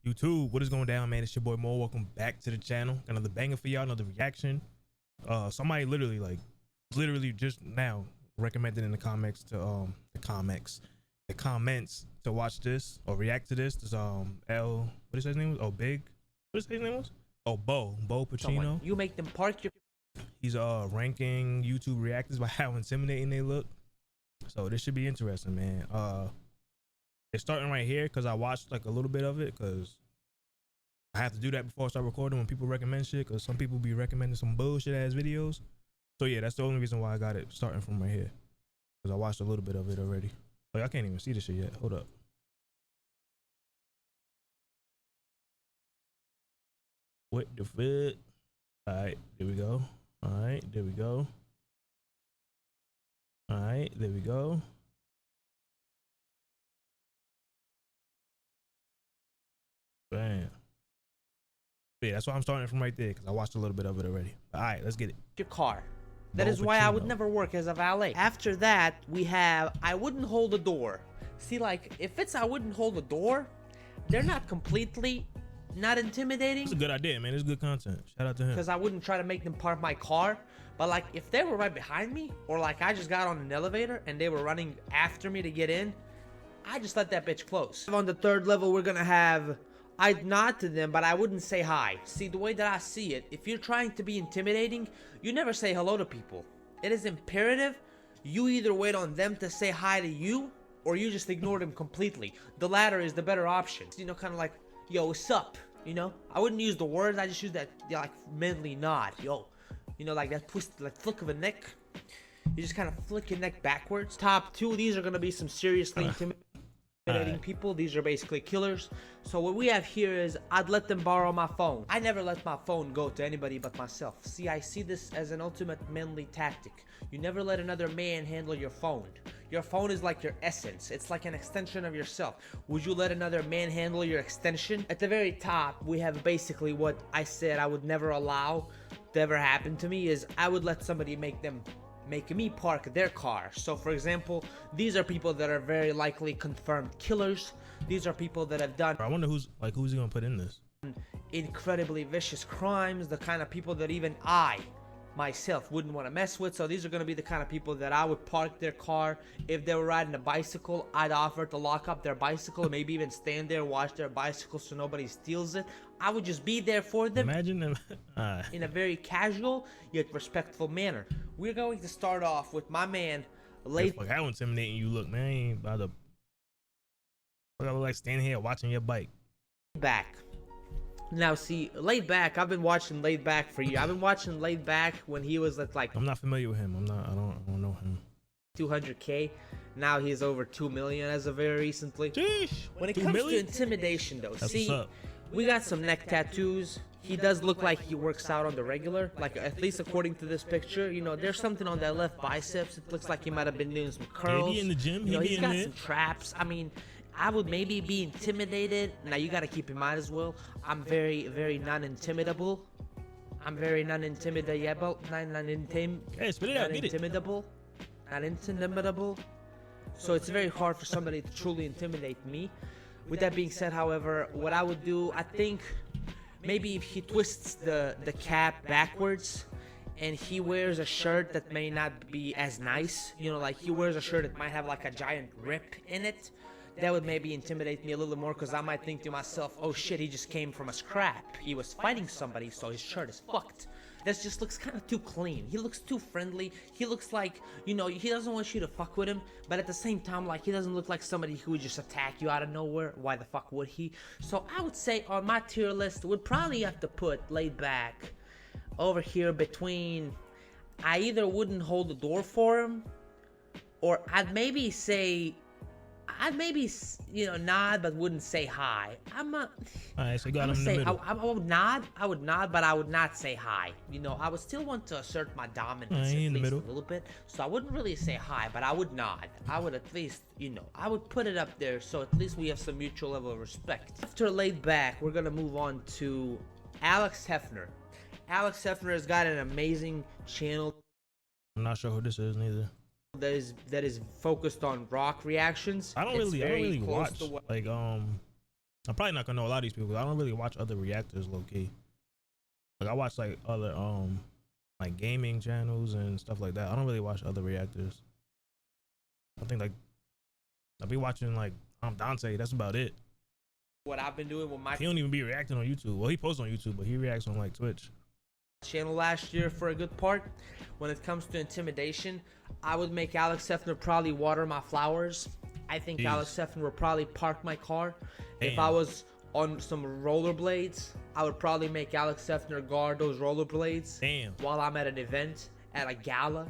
YouTube, what is going down, man? It's your boy Mo. Welcome back to the channel. Got another banger for y'all, another reaction. Somebody literally just now recommended in the comments to the comments to watch this or react to this. This what is his name? Oh, Big. What is his name was? Oh, Bo Pacino. You make them park your. He's ranking YouTube reactors by how intimidating they look. So this should be interesting, man. It's starting right here because I watched like a little bit of it because I have to do that before I start recording when people recommend shit, because some people be recommending some bullshit ass videos. So yeah, that's the only reason why I got it starting from right here, because I watched a little bit of it already. Like I can't even see this shit yet. Hold up. What the fuck? All right, there we go. All right, there we go. All right, there we go. Bam. Yeah, that's why I'm starting from right there, because I watched a little bit of it already. All right, let's get it. Your car. That is why I would never work as a valet. After that, we have I wouldn't hold the door. See, like, if it's I wouldn't hold the door, they're not completely not intimidating. It's a good idea, man. It's good content. Shout out to him. Because I wouldn't try to make them park my car. But, like, if they were right behind me, or, like, I just got on an elevator and they were running after me to get in, I just let that bitch close. On the third level, we're gonna have I'd nod to them, but I wouldn't say hi. See, the way that I see it, if you're trying to be intimidating, you never say hello to people. It is imperative you either wait on them to say hi to you, or you just ignore them completely. The latter is the better option. You know, kind of like, yo, what's up? You know, I wouldn't use the words, I just use that, like, mentally nod. Yo, you know, like that twist, like flick of a neck. You just kind of flick your neck backwards. Top two, these are gonna be some seriously intimidating people. These are basically killers. So what we have here is I'd let them borrow my phone. I never let my phone go to anybody but myself. See, I see this as an ultimate manly tactic. You never let another man handle your phone. Your phone is like your essence. It's like an extension of yourself. Would you let another man handle your extension? At the very top, we have basically what I said I would never allow to ever happen to me is I would let somebody make me park their car. So for example, these are people that are very likely confirmed killers. These are people that have done, I wonder who's he gonna put in this, incredibly vicious crimes, the kind of people that even I myself wouldn't want to mess with. So these are going to be the kind of people that I would park their car. If they were riding a bicycle, I'd offer to lock up their bicycle, maybe even stand there, watch their bicycle so nobody steals it. I would just be there for them. Imagine them in a very casual yet respectful manner. We're going to start off with my man Fuck, how intimidating you look, man. I ain't about to. I look like standing here watching your bike. Back. Now see, Laid Back, I've been watching Laid Back for you. I've been watching Laid Back when he was at like, I'm not familiar with him. I don't know him. 200K. Now he's over 2 million as of very recently. Sheesh, when it comes to intimidation though, see, we got some neck tattoos. He does look like he works out on the regular, like at least according to this picture. You know, there's something on that left biceps. It looks like he might have been doing some curls. Maybe in the gym. You know, he's got some traps. I mean, I would maybe be intimidated. Now you got to keep in mind as well, I'm very, very non-intimidable. I'm very non-intimidable. Hey, spit it out. Non-intimidable. Not-intimidable. So it's very hard for somebody to truly intimidate me. With that being said, however, what I would do, I think maybe if he twists the cap backwards and he wears a shirt that may not be as nice, you know, like he wears a shirt that might have like a giant rip in it, that would maybe intimidate me a little more, because I might think to myself, oh shit, he just came from a scrap. He was fighting somebody, so his shirt is fucked. That just looks kind of too clean. He looks too friendly. He looks like, you know, he doesn't want you to fuck with him, but at the same time, like, he doesn't look like somebody who would just attack you out of nowhere. Why the fuck would he? So I would say on my tier list, would probably have to put Laid Back over here between, I either wouldn't hold the door for him, or I'd maybe say, you know, nod but wouldn't say hi. Alright, so you got him in the middle. I would nod, but I would not say hi. You know, I would still want to assert my dominance at least a little bit. So I wouldn't really say hi, but I would nod. I would at least, you know, I would put it up there so at least we have some mutual level of respect. After Laid Back, we're gonna move on to Alex Hefner. Alex Hefner has got an amazing channel. I'm not sure who this is neither. That is focused on rock reactions. I don't really watch like I'm probably not gonna know a lot of these people. I don't really watch other reactors low key. Like I watch like other like gaming channels and stuff like that. I don't really watch other reactors. I think like I'll be watching like Dante. That's about it. What I've been doing with my He don't even be reacting on YouTube. Well, he posts on YouTube, but he reacts on like Twitch. channel last year for a good part. When it comes to intimidation, I would make Alex Hefner probably water my flowers. I think Jeez. Alex Hefner would probably park my car. If Damn. I was on some rollerblades, I would probably make Alex Hefner guard those rollerblades. Damn. While I'm at an event, at a gala,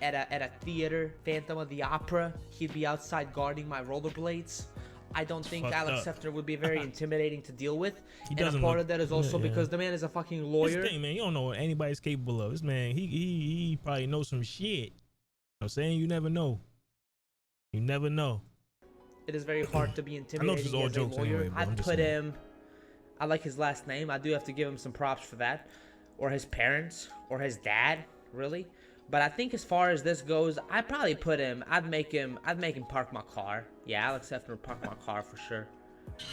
at a theater, Phantom of the Opera, he'd be outside guarding my rollerblades. I don't think Fucked Alex up. Hefner would be very intimidating to deal with. He And a doesn't part look- of that is also yeah. because the man is a fucking This lawyer. thing, man, you don't know what anybody's capable of. This man, he probably knows some shit. You know what I'm saying? You never know. You never know. It is very hard to be this intimidating is all as a jokes lawyer. anyway, bro. I'm I'd just put saying. him. I like his last name. I do have to give him some props for that, or his parents, or his dad, really. But I think as far as this goes, I'd probably put him. I'd make him park my car. Yeah, Alex Hefner would park my car for sure.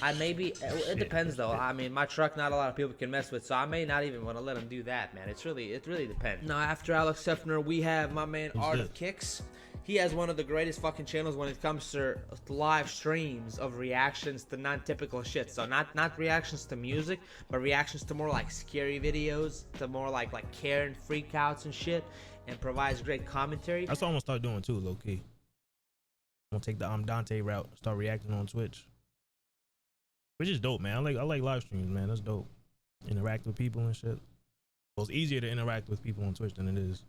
It depends though. I mean, my truck, not a lot of people can mess with, so I may not even want to let him do that, man. It really depends. Now, after Alex Hefner, we have my man Art of Kicks. He has one of the greatest fucking channels when it comes to live streams of reactions to non-typical shit. So not reactions to music, but reactions to more like scary videos, to more like Karen freakouts and shit, and provides great commentary. That's what I'm gonna start doing too, low key. I'm gonna take the Dante route, start reacting on Twitch. Which is dope, man. I like live streams, man. That's dope. Interact with people and shit. Well, it's easier to interact with people on Twitch than it is,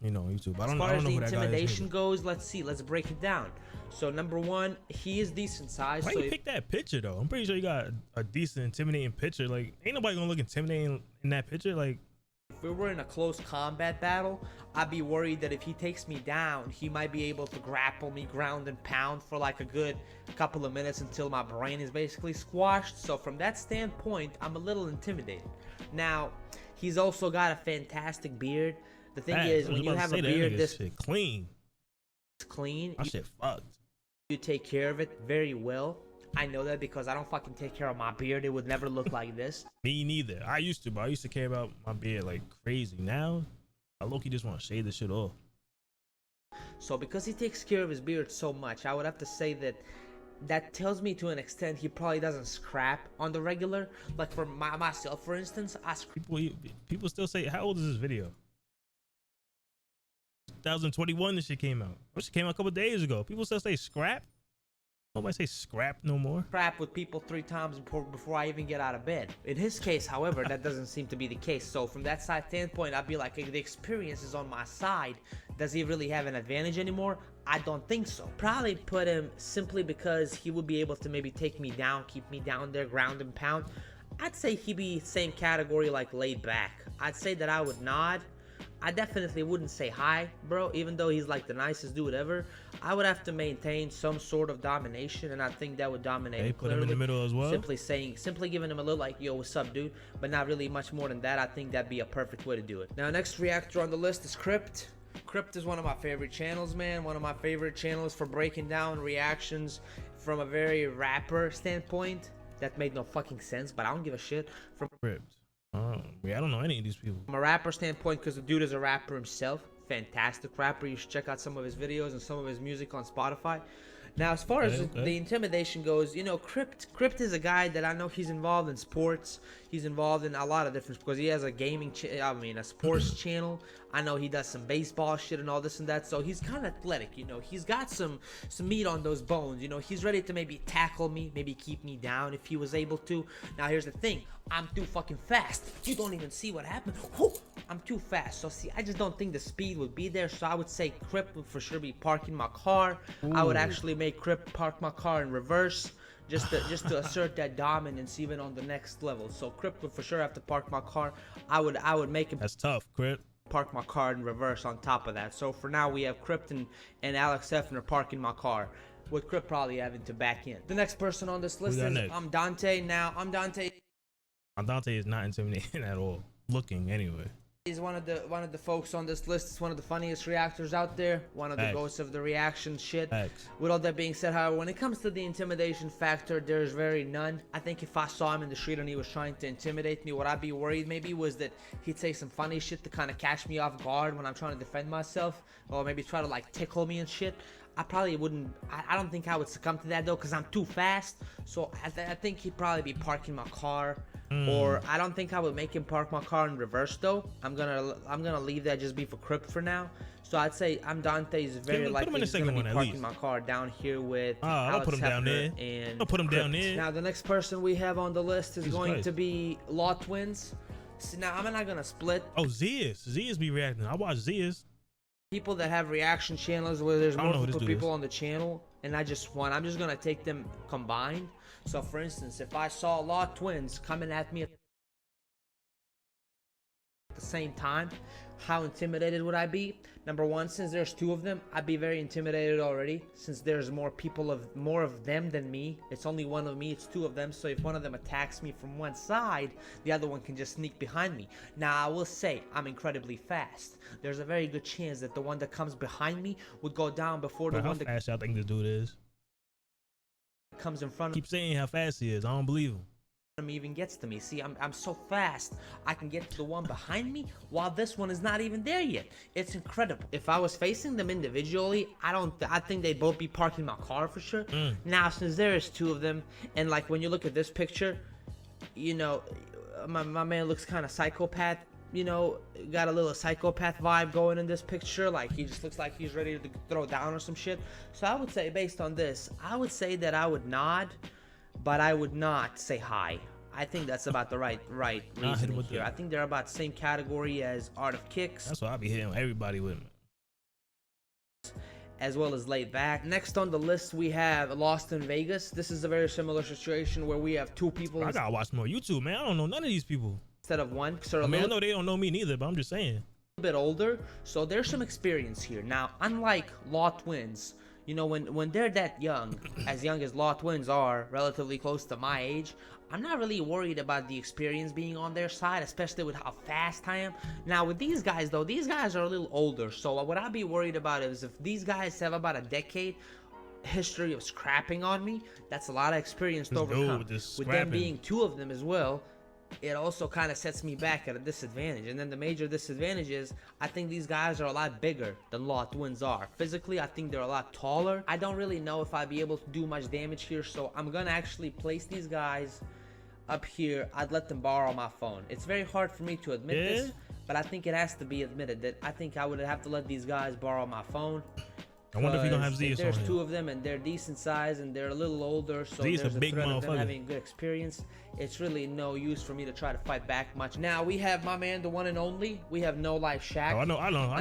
you know, on YouTube. I don't As far as know the who that guy is intimidation either. goes, let's see. Let's break it down. So number one, he is decent size. Why So you pick that picture though? I'm pretty sure you got a decent, intimidating picture. Like, ain't nobody gonna look intimidating in that picture. Like, if we were in a close combat battle, I'd be worried that if he takes me down, he might be able to grapple me, ground and pound for like a good couple of minutes until my brain is basically squashed. So from that standpoint, I'm a little intimidated. Now, he's also got a fantastic beard. The thing is, when you have a beard this shit clean, clean, my shit fucked. you take care of it very well. I know that because I don't fucking take care of my beard. It would never look like this. Me neither. I used to, but I used to care about my beard like crazy. Now, I low-key just want to shave this shit off. So because he takes care of his beard so much, I would have to say that tells me to an extent he probably doesn't scrap on the regular. Like for myself, for instance, I People still say, how old is this video? 2021 this shit came out. This shit came out a couple days ago. People still say scrap. Nobody say scrap no more. scrap with people 3 times before I even get out of bed. In his case, however, that doesn't seem to be the case. So from that side standpoint, I'd be like, hey, the experience is on my side. Does he really have an advantage anymore? I don't think so. Probably put him simply because he would be able to maybe take me down, keep me down there, ground and pound. I'd say he'd be same category like laid back. I'd say that I would nod. I definitely wouldn't say hi, bro, even though he's like the nicest dude ever. I would have to maintain some sort of domination, and I think that would dominate him Put him in the middle as well. Simply giving him a little like, yo, what's up, dude? But not really much more than that. I think that'd be a perfect way to do it. Now, next reactor on the list is Crypt. Crypt is one of my favorite channels, man. One of my favorite channels for breaking down reactions from a very rapper standpoint. That made no fucking sense, but I don't give a shit. From Crypt. I don't know any of these people. a rapper standpoint, because the dude is a rapper himself. Fantastic rapper. You should check out some of his videos and some of his music on Spotify. Now, as far as the intimidation goes, you know, Crypt is a guy that I know he's involved in sports. He's involved in a lot of different, because he has a a sports channel. I know he does some baseball shit and all this and that. So he's kind of athletic, you know. He's got some meat on those bones, you know. He's ready to maybe tackle me, maybe keep me down if he was able to. Now, here's the thing. I'm too fucking fast. You don't even see what happened. Whew, I'm too fast. So see, I just don't think the speed would be there. So I would say Crypt would for sure be parking my car. Ooh. I would actually make Crypt park my car in reverse, just to assert that dominance even on the next level. So Crypt would for sure have to park my car. I would make him. That's tough, Crypt. Park my car in reverse on top of that. So for now we have Crypt and Alex Hefner parking my car, with Crypt probably having to back in. The next person on this list is Dante. Now Dante Dante is not intimidating at all. Looking anyway. He's one of the folks on this list. Is one of the funniest reactors out there. One of the ghosts of the reaction shit. With all that being said, however, when it comes to the intimidation factor, there's very none. I think if I saw him in the street and he was trying to intimidate me, what I'd be worried maybe was that he'd say some funny shit to kind of catch me off guard when I'm trying to defend myself, or maybe try to like tickle me and shit. I probably wouldn't. I don't think I would succumb to that though, because I'm too fast. So I think he'd probably be parking my car. Or I don't think I would make him park my car in reverse though. I'm gonna leave that just be for crypt for now. So I'd say Dante's very likely just gonna be parking my car down here with Alex put him down there. And I'll put him down there. Now the next person we have on the list is going to be Law Twins. So now I'm not gonna split. Oh, Zias be reacting. I watch Zias. People that have reaction channels where there's multiple people on the channel, and I'm just gonna take them combined. So for instance, if I saw Law Twins coming at me at the same time, how intimidated would I be? Number one, since there's two of them, I'd be very intimidated already, since there's more of them than me. It's only one of me, it's two of them. So if one of them attacks me from one side, the other one can just sneak behind me. Now I will say I'm incredibly fast. There's a very good chance that the one that comes behind me would go down before the one that fast I think this dude is. Comes in front of Keep saying how fast he is. I don't believe him. Even gets to me. See, I'm so fast. I can get to the one behind me while this one is not even there yet. It's incredible. If I was facing them individually, I think they'd both be parking my car for sure. Now, since there is two of them, and like when you look at this picture, you know, my man looks kind of psychopath. You know, got a little psychopath vibe going in this picture. Like he just looks like he's ready to throw down or some shit. So I would say, based on this, I would say that I would nod, but I would not say hi. I think that's about the right reasoning here. I think they're about the same category as Art of Kicks. That's why I be hitting everybody with me. As well as Laid Back. Next on the list we have Lost in Vegas. This is a very similar situation where we have two people. I gotta watch more YouTube, man. I don't know none of these people. Instead of one. I mean, I know they don't know me neither, but I'm just saying. A bit older, so there's some experience here. Now, unlike Law Twins, you know, when they're that young as Law Twins are, relatively close to my age, I'm not really worried about the experience being on their side, especially with how fast I am. Now, with these guys, though, these guys are a little older, so what I'd be worried about is if these guys have about a decade history of scrapping on me, that's a lot of experience to overcome. With them being two of them as well, it also kind of sets me back at a disadvantage. And then the major disadvantage is I think these guys are a lot bigger than Law Twins are. Physically, I think they're a lot taller. I don't really know if I'd be able to do much damage here, so I'm gonna actually place these guys up here. I'd let them borrow my phone. It's very hard for me to admit this, but I think it has to be admitted that I think I would have to let these guys borrow my phone. I wonder if you don't have Zias on There's two of them and they're decent size and they're a little older, so there's a threat of them having good experience. It's really no use for me to try to fight back much. Now we have my man, the one and only. We have No Life Shaq. Oh, I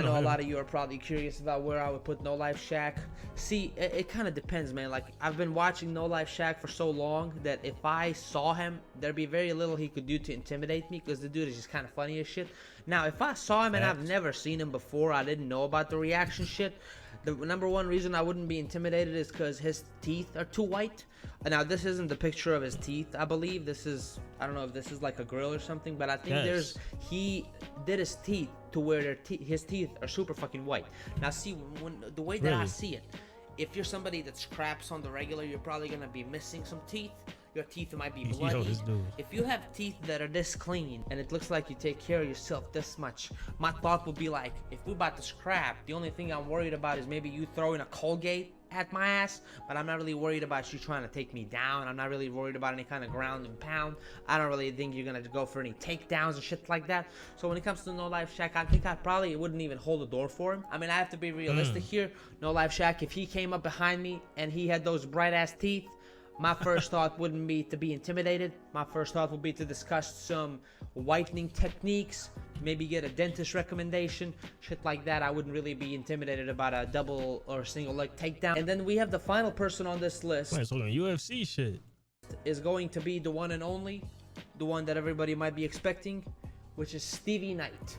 know a lot of you are probably curious about where I would put No Life Shaq. See, it kind of depends, man. Like I've been watching No Life Shaq for so long that if I saw him, there'd be very little he could do to intimidate me because the dude is just kind of funny as shit. Now, if I saw him and I've never seen him before, I didn't know about the reaction shit. The number one reason I wouldn't be intimidated is because his teeth are too white. Now, this isn't the picture of his teeth, I believe. This is, I don't know if this is like a grill or something, but I think he did his teeth to where his teeth are super fucking white. Now, see, the way that I see it, if you're somebody that scraps on the regular, you're probably going to be missing some teeth. Your teeth might be bloody. If you have teeth that are this clean and it looks like you take care of yourself this much, my thought would be like, if we're about to scrap, the only thing I'm worried about is maybe you throwing a Colgate at my ass, but I'm not really worried about you trying to take me down. I'm not really worried about any kind of ground and pound. I don't really think you're gonna go for any takedowns and shit like that. So when it comes to No Life Shaq, I think I probably wouldn't even hold the door for him. I mean, I have to be realistic here. No Life Shaq, if he came up behind me and he had those bright ass teeth, my first thought wouldn't be to be intimidated. My first thought would be to discuss some whitening techniques, maybe get a dentist recommendation, shit like that. I wouldn't really be intimidated about a double or single leg takedown. And then we have the final person on this list. Wait, so UFC shit is going to be the one and only, the one that everybody might be expecting, which is Stevie Knight.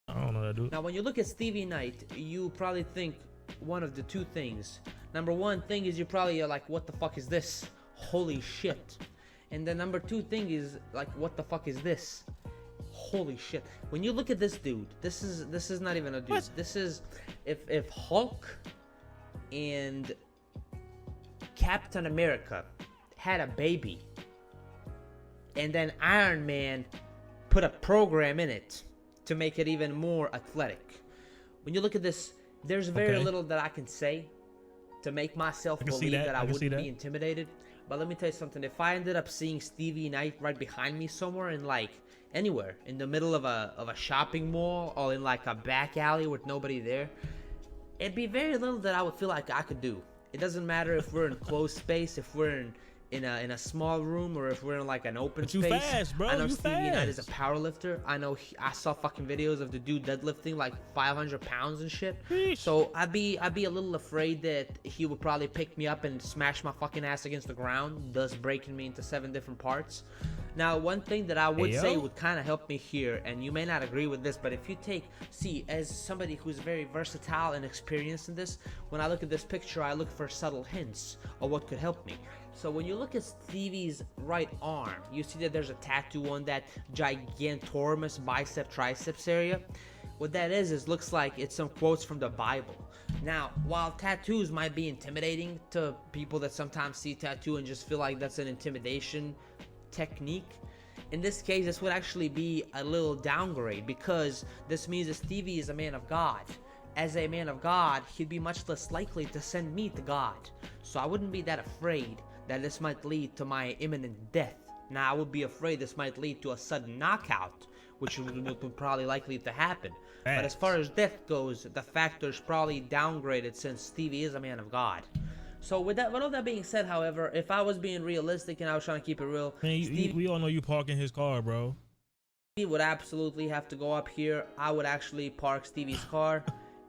I don't know that dude. Now, when you look at Stevie Knight, you probably think one of the two things. Number one thing is you probably are like, what the fuck is this? Holy shit. And the number two thing is like, what the fuck is this? Holy shit. When you look at this dude, this is not even a dude. What? This is if Hulk and Captain America had a baby and then Iron Man put a program in it to make it even more athletic. When you look at this, there's very little that I can say to make myself believe that I wouldn't be intimidated. But let me tell you something. If I ended up seeing Stevie Knight right behind me somewhere in like anywhere in the middle of a shopping mall or in like a back alley with nobody there, it'd be very little that I would feel like I could do. It doesn't matter if we're in closed space, if we're in a small room, or if we're in like an open space. You fast, bro. I know you Stevie Knight fast. is a power lifter. I know I saw fucking videos of the dude deadlifting like 500 pounds and shit. Sheesh. So I'd be a little afraid that he would probably pick me up and smash my fucking ass against the ground, thus breaking me into 7 different parts. Now, one thing that I would say would kind of help me here, and you may not agree with this, but if you as somebody who's very versatile and experienced in this, when I look at this picture, I look for subtle hints of what could help me. So when you look at Stevie's right arm, you see that there's a tattoo on that gigantormous bicep triceps area. What that is looks like it's some quotes from the Bible. Now, while tattoos might be intimidating to people that sometimes see tattoo and just feel like that's an intimidation technique, in this case this would actually be a little downgrade, because this means that Stevie is a man of God. As a man of God, he'd be much less likely to send me to God. So I wouldn't be that afraid that this might lead to my imminent death. Now, I would be afraid this might lead to a sudden knockout, which would probably likely to happen. But as far as death goes, the factor's probably downgraded since Stevie is a man of God. So with all that being said, however, if I was being realistic and I was trying to keep it real, Man, we all know you parking his car, bro. Stevie would absolutely have to go up here. I would actually park Stevie's car.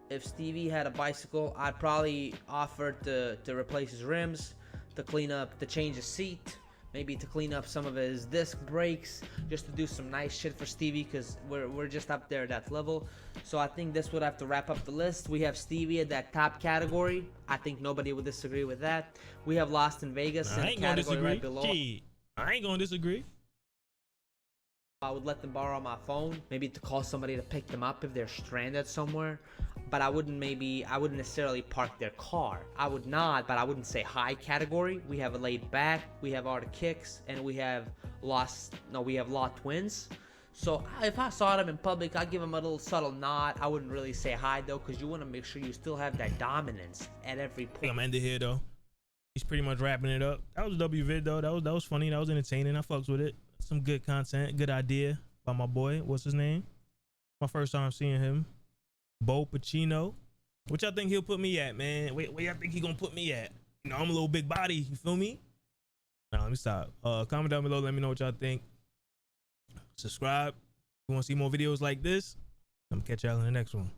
If Stevie had a bicycle, I'd probably offer to replace his rims, to change his seat, maybe to clean up some of his disc brakes, just to do some nice shit for Stevie, because we're just up there at that level. So I think this would have to wrap up the list. We have Stevie at that top category. I think nobody would disagree with that. We have Lost in Vegas in the category right below. Gee, I ain't gonna disagree. I would let them borrow my phone, maybe to call somebody to pick them up if they're stranded somewhere. But I wouldn't necessarily park their car. I would not, but I wouldn't say high category. We have a laid back, we have Art of Kicks, and we have Law Twins. So if I saw them in public, I'd give them a little subtle nod. I wouldn't really say hi though, because you want to make sure you still have that dominance at every point. I'm ending here though. He's pretty much wrapping it up. That was a W vid though. That was funny. That was entertaining. I fucks with it. Some good content, good idea by my boy. What's his name? My first time seeing him. Bo Pacino. Which I think he'll put me at, man. Where I think he gonna put me at? You know, I'm a little big body. You feel me? Now let me stop. Comment down below. Let me know what y'all think. Subscribe. If you want to see more videos like this, I'm gonna catch y'all in the next one.